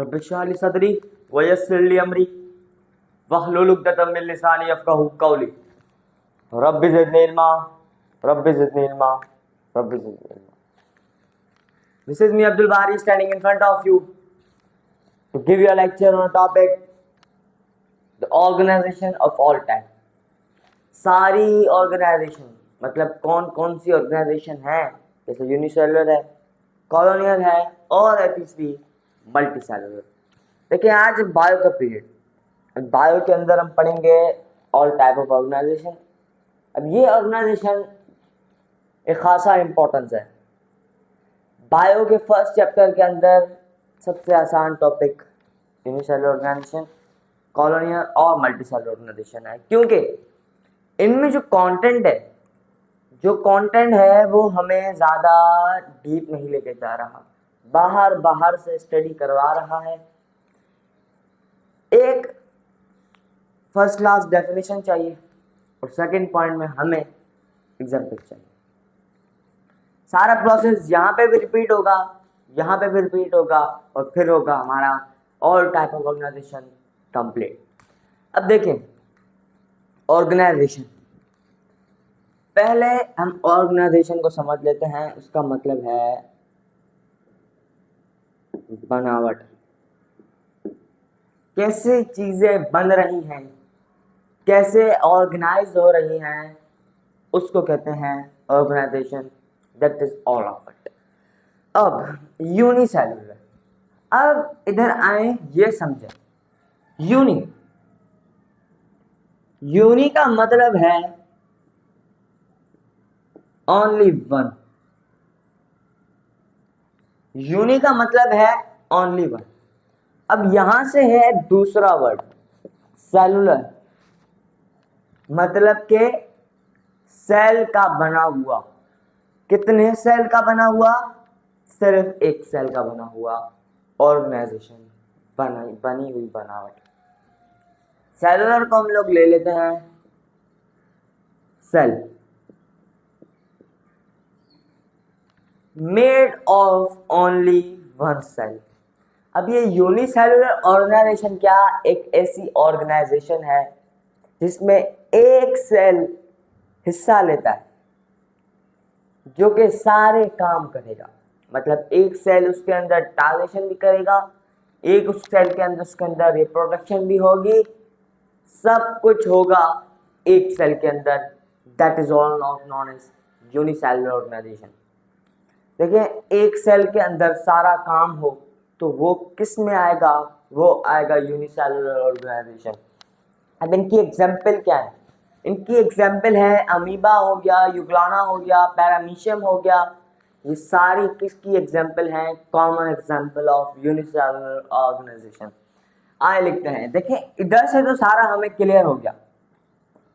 Rabbi इश्रह ली सदरी व यस्सिर ली अमरी वहलुल उक़दतम मिन लिसानी यफ़क़हू क़ौली rabbi ज़िदनी इल्मा rabbi ज़िदनी इल्मा rabbi ज़िदनी इल्मा। This is me Abdul Bari standing in front of you to give you a lecture on a topic the organization of all time। सारी organisation मतलब कौन कौन सी organisation है, जैसे unicellular है, कॉलोनियल है और है तीसरी मल्टी सेलुलर। देखिए आज बायो का पीरियड, बायो के अंदर हम पढ़ेंगे ऑल टाइप ऑफ ऑर्गेनाइजेशन। अब ये ऑर्गेनाइजेशन एक खासा इम्पोर्टेंस है। बायो के फर्स्ट चैप्टर के अंदर सबसे आसान टॉपिक यूनिसेलुलर ऑर्गेनाइजेशन, कॉलोनियल और मल्टी सेलुलर ऑर्गेनाइजेशन है, क्योंकि इनमें जो कंटेंट है वो हमें ज़्यादा डीप नहीं लेके जा रहा, बाहर से स्टडी करवा रहा है। एक फर्स्ट क्लास डेफिनेशन चाहिए और सेकंड पॉइंट में हमें एग्जाम्पल चाहिए। सारा प्रोसेस यहाँ पे भी रिपीट होगा, यहाँ पे भी रिपीट होगा और फिर होगा हमारा all type of organisation complete. अब देखें ऑर्गेनाइजेशन, पहले हम ऑर्गेनाइजेशन को समझ लेते हैं। उसका मतलब है बनावट, कैसे चीजें बन रही हैं, कैसे ऑर्गेनाइज हो रही हैं, उसको कहते हैं organization. That is all of it. अब यूनिसेलुलर, अब इधर आए ये समझे, यूनी का मतलब है ओनली वन। यूनी का मतलब है ओनली वन। अब यहां से है दूसरा वर्ड सेलुलर, मतलब के सेल का बना हुआ। कितने सेल का बना हुआ? सिर्फ एक सेल का बना हुआ ऑर्गेनाइजेशन, बनी हुई बनावट। सेलुलर को हम लोग ले लेते हैं cell, made of only one cell. अब ये यूनिसेलुलर ऑर्गेनाइजेशन क्या एक ऐसी ऑर्गेनाइजेशन है जिसमें एक सेल हिस्सा लेता है जो कि सारे काम करेगा। मतलब एक सेल उसके अंदर टारगेशन भी करेगा, एक उस सेल के अंदर उसके अंदर रिप्रोडक्शन भी होगी, सब कुछ होगा एक सेल के अंदर। That is all known as unicellular organization. देखिए एक सेल के अंदर सारा काम हो तो वो किस में आएगा? वो आएगा यूनिसेलुलर ऑर्गेनाइजेशन। अब इनकी एग्जाम्पल क्या है? इनकी एग्जाम्पल है अमीबा हो गया, यूग्लाना हो गया, पैरामीशियम हो गया। ये सारी किसकी एग्जाम्पल हैं? Common example of unicellular organization. आए लिखते हैं। देखिए इधर से तो सारा हमें क्लियर हो गया,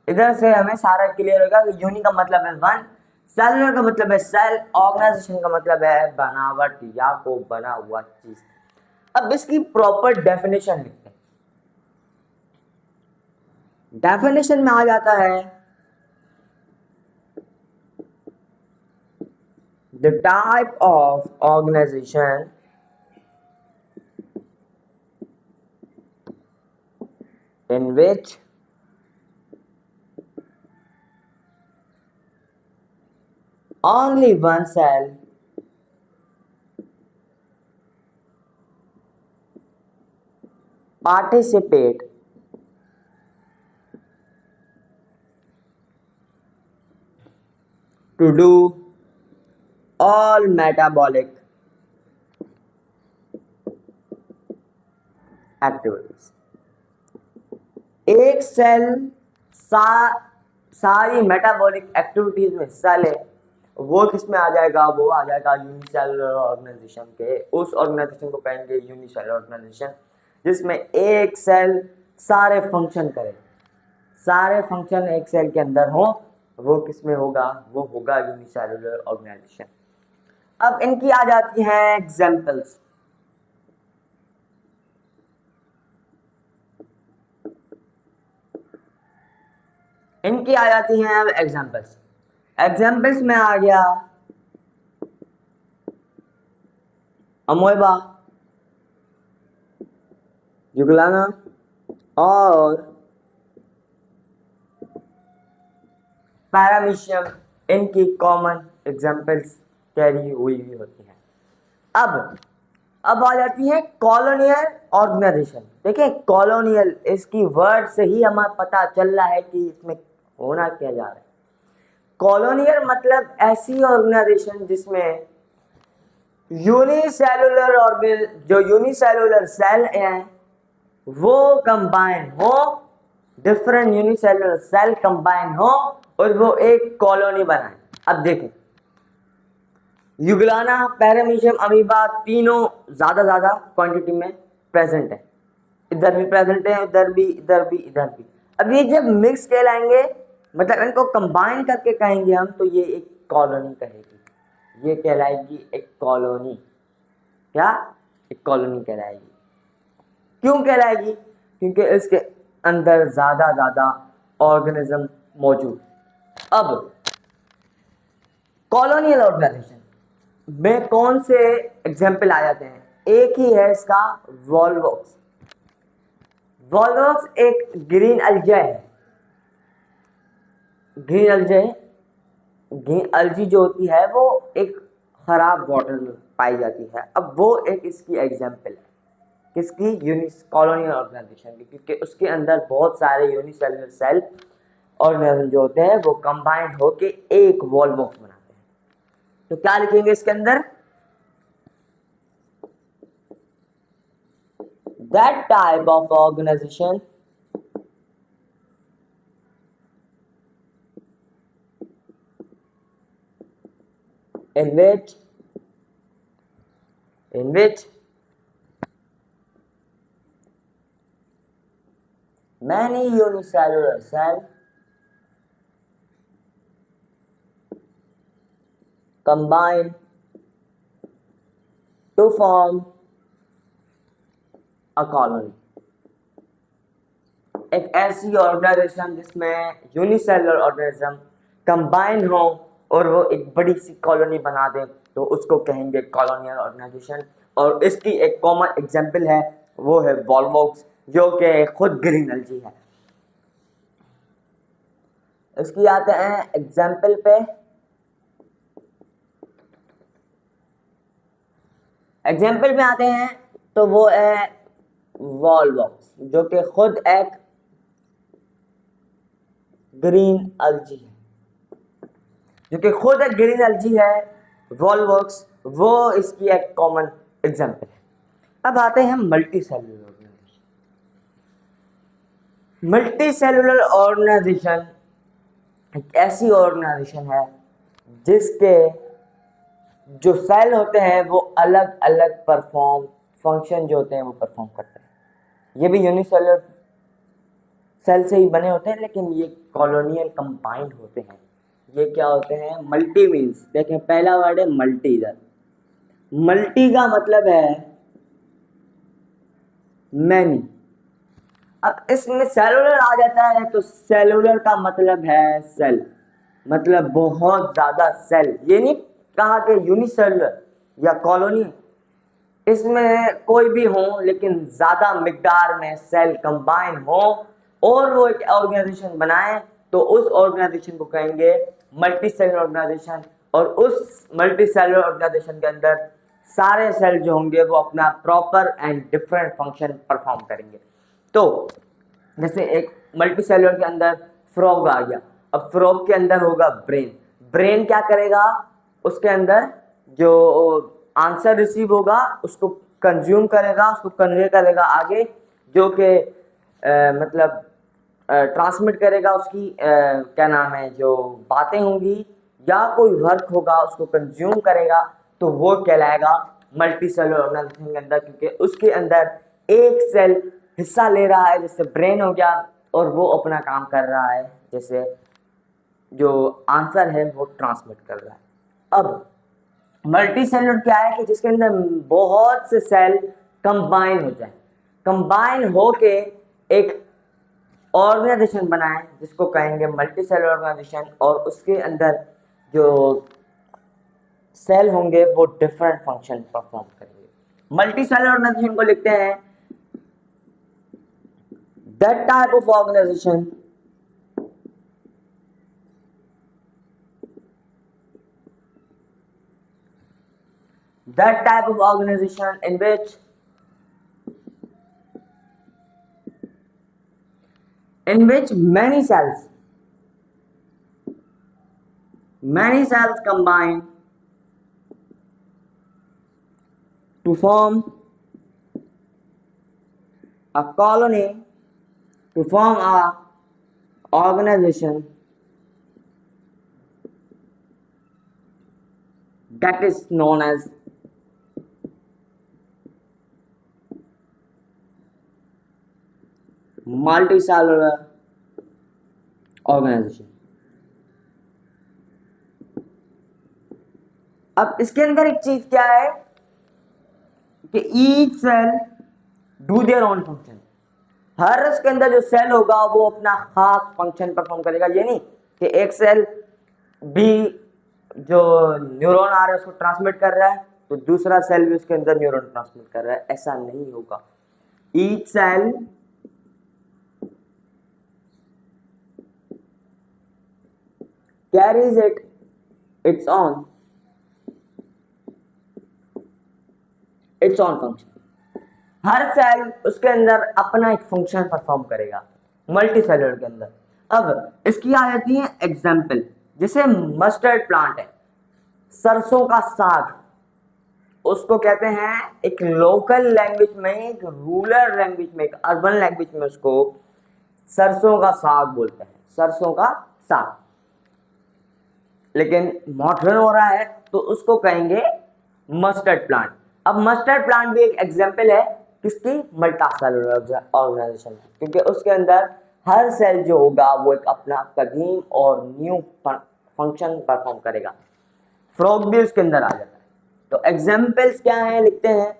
इधर से हमें सारा क्लियर होगा कि यूनि का मतलब है वन, सेलुलर का मतलब है सेल, ऑर्गेनाइजेशन का मतलब है बनावट या को बना हुआ चीज। अब इसकी प्रॉपर डेफिनेशन लिखते हैं। डेफिनेशन में आ जाता है the type of organization in which only one cell participate to do all metabolic activities। एक सेल सारी मेटाबॉलिक एक्टिविटीज में हिस्सा ले, वो किस में आ जाएगा? वो आ जाएगा यूनिसेलुलर ऑर्गेनाइजेशन के। उस ऑर्गेनाइजेशन को कहेंगे यूनिसेलुलर ऑर्गेनाइजेशन, जिसमें एक सेल सारे फंक्शन करे, सारे फंक्शन एक सेल के अंदर हो, वो किस में होगा? वो होगा यूनिसेलुलर ऑर्गेनाइजेशन। अब इनकी आ जाती हैं एग्जाम्पल्स। इनकी आ जाती हैं अब एग्जाम्पल्स। एग्जाम्पल्स में आ गया अमोएबा, युगलाना और पैरामीशियम इनकी कॉमन एग्जाम्पल्स कैरी हुई भी होती है। अब आ जाती है कॉलोनियल ऑर्गेनाइजेशन। देखिए कॉलोनियल, इसकी वर्ड से ही हमें पता चल रहा है कि इसमें होना क्या जा रहा है। कॉलोनियल मतलब ऐसी ऑर्गेनाइजेशन जिसमें यूनिसेलुलर ऑर्गेन, जो यूनिसेलुलर सेल हैं वो कंबाइन हो, डिफरेंट यूनिसेलुलर सेल कंबाइन हो और वो एक कॉलोनी बनाए। अब देखें युगलाना, पैरामीशियम, अमीबा तीनों ज्यादा क्वांटिटी में प्रेजेंट है। इधर भी प्रेजेंट है, इधर भी, इधर भी, इधर भी। अब ये जब मिक्स कहलाएंगे, मतलब इनको कंबाइन करके कहेंगे हम, तो ये एक कॉलोनी कहेगी। ये कहलाएगी एक कॉलोनी। क्या? एक कॉलोनी कहलाएगी। क्यों कहलाएगी? क्योंकि इसके अंदर ज्यादा ऑर्गेनिज्म मौजूद। अब कॉलोनियल ऑर्गेनाइजेशन में कौन से एग्जाम्पल आ जाते हैं? एक ही है इसका, वॉल्वॉक्स। वॉल्वॉक्स एक ग्रीन अल्जे है। ग्रीन अल्जे, ग्रीन अलजी जो होती है वो एक खराब वाटर में पाई जाती है। अब वो एक इसकी एग्जाम्पल है, किसकी? कॉलोनियल ऑर्गेनाइजेशन की, क्योंकि उसके अंदर बहुत सारे यूनिसेलुलर सेल ऑर्गेनिज्म जो होते हैं वो कंबाइंड होके एक वॉल्वॉक्स बनाते हैं। तो क्या लिखेंगे इसके अंदर? That type of organization in which many unicellular cells combine to form a colony। एक ऐसी ऑर्गेनाइजेशन जिसमें यूनिसेलुलर ऑर्गेनिज्म कंबाइन हो और वो एक बड़ी सी कॉलोनी बना दे, तो उसको कहेंगे कॉलोनियल ऑर्गेनाइजेशन। और इसकी एक कॉमन एग्जांपल है, वो है वॉल्वॉक्स, जो कि खुद ग्रीन अलजी है। इसकी आते हैं एग्जांपल पे। एग्जांपल में आते हैं तो वो है वॉल्वॉक्स, जो कि खुद एक ग्रीन अलजी है, जो कि खुद एक ग्रीन अलजी है। वॉल्वॉक्स वो इसकी एक कॉमन एग्जांपल है। अब आते हैं multicellular organization. Multicellular organization एक ऐसी ऑर्गेनाइजेशन है जिसके जो सेल होते हैं वो अलग अलग फंक्शन जो होते हैं वो परफॉर्म करते हैं। ये भी यूनिसेलुलर सेल से ही बने होते हैं, लेकिन ये कॉलोनियल कंबाइंड होते हैं। ये क्या होते हैं? मल्टी मीन्स, देखें पहला वर्ड है मल्टी। इधर मल्टी का मतलब है मैनी। अब इसमें सेलुलर आ जाता है तो सेलुलर का मतलब है सेल, मतलब बहुत ज्यादा सेल। ये नहीं कहा कि यूनिसेलुलर या कॉलोनी, इसमें कोई भी हो लेकिन ज्यादा मिकदार में सेल कंबाइन हो और वो एक ऑर्गेनाइजेशन बनाए, तो उस ऑर्गेनाइजेशन को कहेंगे मल्टी सेलुलर ऑर्गेनाइजेशन। और उस मल्टी सेलुलर ऑर्गेनाइजेशन के अंदर सारे सेल जो होंगे वो अपना proper and different function perform करेंगे। तो जैसे एक मल्टी सेलुलर के अंदर फ्रॉग आ गया, अब फ्रॉग के अंदर होगा ब्रेन। ब्रेन क्या करेगा? उसके अंदर जो आंसर रिसीव होगा उसको कंज्यूम करेगा, उसको कन्वे करेगा आगे, जो कि मतलब ट्रांसमिट करेगा उसकी क्या नाम है, जो बातें होंगी या कोई वर्क होगा उसको कंज्यूम करेगा। तो वो कहलाएगा मल्टी सेलुलर ऑर्गेनाइजेशन के अंदर, क्योंकि उसके अंदर एक सेल हिस्सा ले रहा है, जैसे ब्रेन हो गया, और वो अपना काम कर रहा है, जैसे जो आंसर है वो ट्रांसमिट कर रहा है। अब मल्टी सेलुलर क्या है कि जिसके अंदर बहुत से सेल कंबाइन हो जाए, कंबाइन होके एक ऑर्गेनाइजेशन बनाए जिसको कहेंगे मल्टी सेलुलर ऑर्गेनाइजेशन। और उसके अंदर जो सेल होंगे वो डिफरेंट फंक्शन परफॉर्म करेंगे। मल्टी सेलुलर ऑर्गेनाइजेशन को लिखते हैं that type of organization in which many cells combine to form a colony, to form a organization that is known as multicellular organization. अब इसके अंदर एक चीज क्या है कि each cell do their own function. हर उसके अंदर जो सेल होगा वो अपना खास फंक्शन परफॉर्म करेगा. ये नहीं कि एक सेल भी जो न्यूरॉन आ रहा है उसको ट्रांसमिट कर रहा है तो दूसरा सेल भी उसके अंदर न्यूरॉन ट्रांसमिट कर रहा है. ऐसा नहीं होगा. Each cell carries its own function. हर सेल उसके अंदर अपना एक फंक्शन परफॉर्म करेगा मल्टी सेलुलर के अंदर. अब इसकी आ जाती है एग्जाम्पल. जैसे मस्टर्ड प्लांट है, सरसों का साग, उसको कहते हैं एक लोकल लैंग्वेज में, एक रूरल लैंग्वेज में, एक अर्बन लैंग्वेज में उसको सरसों का साग बोलते हैं. सरसों का साग. लेकिन मॉडर्न हो रहा है तो उसको कहेंगे मस्टर्ड प्लांट. अब मस्टर्ड प्लांट भी एक एग्जाम्पल है किसकी? मल्टीसेलुलर ऑर्गेनाइजेशन की. क्योंकि उसके अंदर हर सेल जो होगा वो एक अपना कदीम और न्यू फंक्शन परफॉर्म करेगा. फ्रॉग भी उसके अंदर आ जाता है. तो एग्जाम्पल्स क्या है लिखते हैं.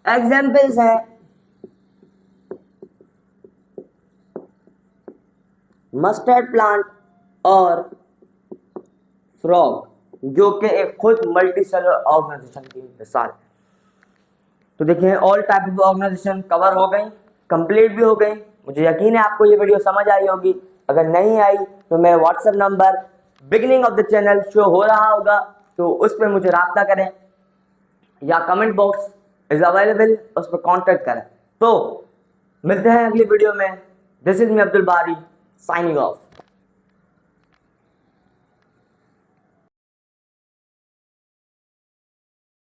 एग्जाम्पल्स है मस्टर्ड प्लांट और फ्रॉग, जो कि एक खुद मल्टी सेलुलर ऑर्गेनाइजेशन की मिसाल. तो देखिए all type of organization cover हो गई, कंप्लीट भी हो गई. मुझे यकीन है आपको ये वीडियो समझ आई होगी. अगर नहीं आई तो मैं WhatsApp number beginning of the channel show हो रहा होगा तो उस पर मुझे राब्ता करें या कमेंट बॉक्स इज अवेलेबल, उस पर कॉन्टेक्ट करें. तो मिलते हैं अगली वीडियो में. दिस इज मी अब्दुल बारी signing off.